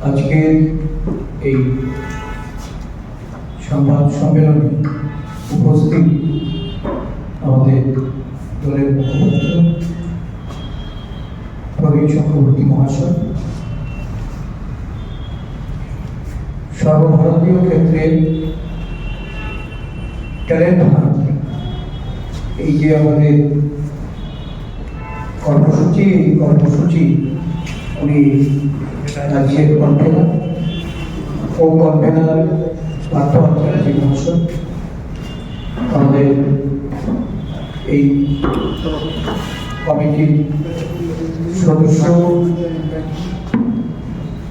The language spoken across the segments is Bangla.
আজকের এই সংবাদ সম্মেলনে উপস্থিত আমাদের দলের মুখপাত্র প্রবীণ চক্রবর্তী মহাশয়, সর্বভারতীয় ক্ষেত্রে ট্যালেন্ট হান্ট, এই যে আমাদের কর্মসূচি উনি রাজ্যের কনভেনার ও কনভেনার পার্থ মহাশয়, আমাদের এই কমিটির সদস্য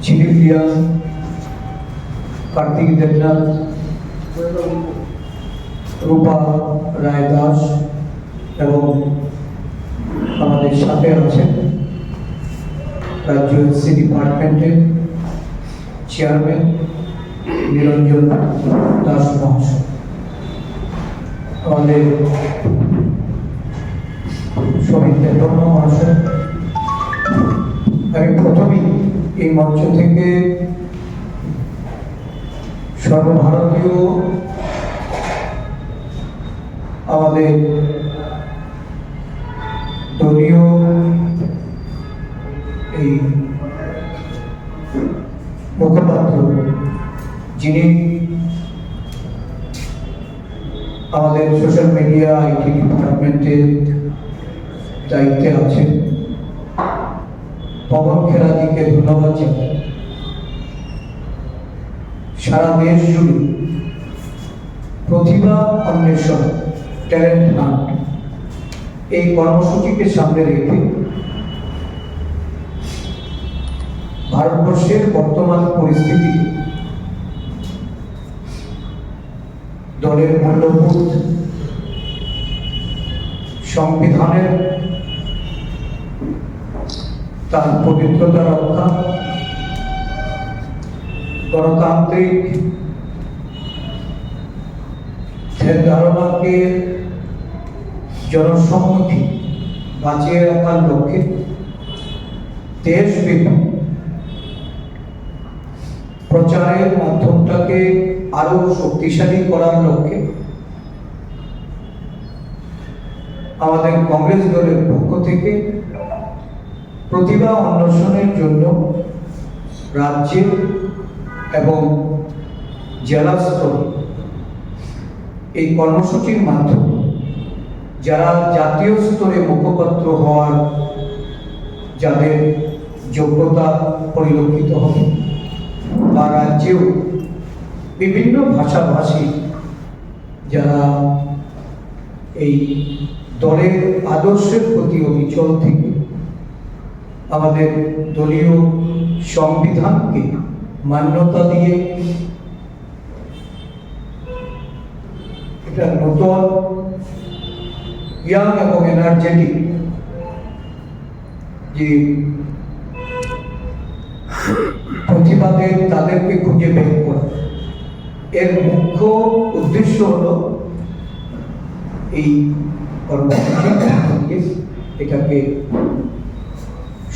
ঝিলিপিয়া কার্তিক দেবনাথ, রূপা রায় দাস এবং আমাদের সাথে আছেন রাজ্য এসসি ডিপার্টমেন্টের চেয়ারম্যান নিরঞ্জন দাস মহাশয়, আমাদের শহীদ দেববর্মা মহাশয়। আমি প্রথমেই এই মঞ্চ থেকে সর্বভারতীয় আমাদের দলীয় এই মুখপাত্র, যিনি আমাদের সোশ্যাল মিডিয়া আইটি ডিপার্টমেন্টের দায়িত্বে আছেন, পবন খেরাজিকে ধন্যবাদ জানাই। সারা দেশ জুড়ে প্রতিভা অন্বেষণ, ট্যালেন্ট হান্ট, এই কর্মসূচিকে সামনে রেখে ভারতবর্ষের বর্তমান পরিস্থিতি, দলের মূল্যবোধ, সংবিধানের তার পবিত্রতা রক্ষা, গণতান্ত্রিক ধারণাকে জনসম্মতি বাঁচিয়ে রাখার লক্ষ্যে দেশব্যাপী প্রচারের মাধ্যমটাকে আরো শক্তিশালী করার লক্ষ্যে আমাদের কংগ্রেস দলের পক্ষ থেকে প্রতিভা অন্বেষণের জন্য রাজ্যে এবং জেলা স্তরে এই কর্মসূচির মাধ্যমে যারা জাতীয় স্তরে মুখপাত্র হওয়ার যাদের যোগ্যতা পরিলক্ষিত হবে বা রাজ্যেও বিভিন্ন ভাষাভাষী যারা এই দলের আদর্শের প্রতি অবিচল থেকে আমাদের দলীয় সংবিধানকে মান্যতা দিয়ে এটা নতুন ইয়াং এবং এনার্জেটিক যে প্রতিভাদের তাদেরকে খুঁজে বের করা, এর মুখ্য উদ্দেশ্য হলো এই কর্মসূচি এটাকে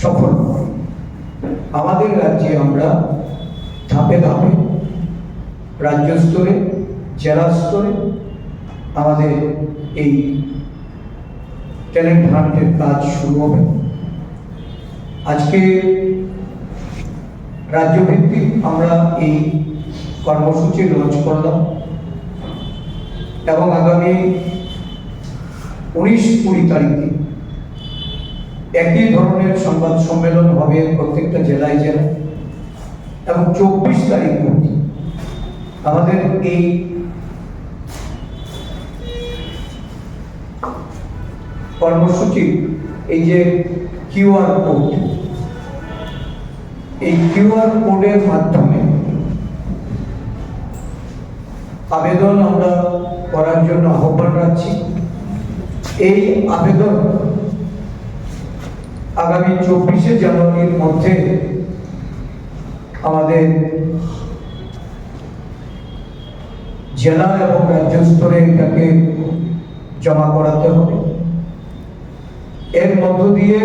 সফল করা। আমাদের রাজ্যে আমরা ধাপে ধাপে রাজ্য স্তরে, জেলা স্তরে আমাদের এই ট্যালেন্ট হান্টের কাজ শুরু হবে। আজকে রাজ্যভিত্তিক আমরা এই কর্মসূচি লঞ্চ করলাম এবং আগামী 19-20 তারিখে একই ধরনের সংবাদ সম্মেলন হবে প্রত্যেকটা জেলায় জেলায় এবং 24 তারিখ অবধি আমাদের এই কর্মসূচি, এই যে কিউআর কোড, এই কিউআর কোডের মাধ্যমে আবেদন আমরা করার জন্য আহ্বান রাখছি। এই আবেদন আগামী 24শে জানুয়ারির মধ্যে আমাদের জেলা এবং রাজ্য স্তরে এটাকে জমা করাতে হবে। এর মধ্য দিয়ে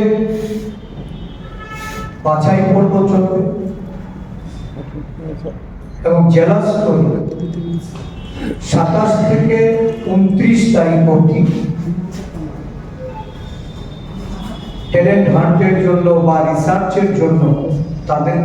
বাছাই পর্ব চলবে এবং জেলা স্তরে 27 থেকে 29 তারিখ অবধি ট্যালেন্ট হান্টের জন্য বা রিসার্চের জন্য তাদের